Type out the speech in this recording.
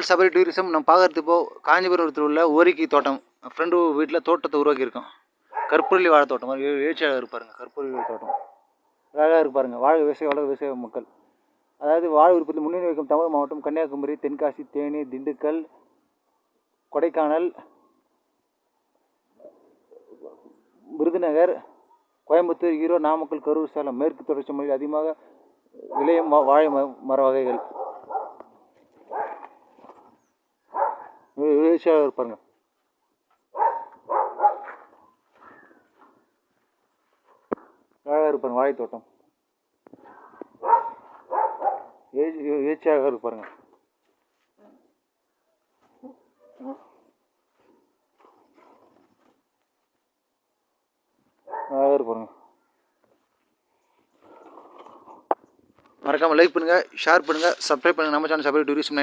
Sabari tourism நம்ம பார்க்கறது இப்போ காஞ்சிபுரத்தில் உள்ள ஓரிக்கை தோட்டம். ஃப்ரெண்டு வீட்டில் தோட்டத்தை உருவாக்கியிருக்கோம். கற்பூரவள்ளி வாழை தோட்டம் எழுச்சியாக இருப்பாருங்க. கற்பூரவள்ளி தோட்டம் அழகாக இருப்பாருங்க. வாழை விவசாய மக்கள். அதாவது வாழை உற்பத்தி முன்னணி வைக்கும் தமிழ் மாவட்டம் கன்னியாகுமரி, தென்காசி, தேனி, திண்டுக்கல், கொடைக்கானல், விருதுநகர், கோயம்புத்தூர், ஈரோடு, நாமக்கல், கரூர், சேலம் மேற்கு தொடர்ச்சி மலையில் அதிகமாக விளையும் வாழை மர வகைகள். எழுச்சியாக இருப்பாருங்க. அழகாக இருப்பாருங்க. வாழைத்தோட்டம் எழுச்சியாக இருப்பாருங்க. அழகாக இருப்பாருங்க. மறக்காமல் லைக் பண்ணுங்கள், ஷேர் பண்ணுங்கள், சப்ஸ்கிரைப் பண்ணுங்கள். நம்ம சேனல் சபரி டூரிசம் 90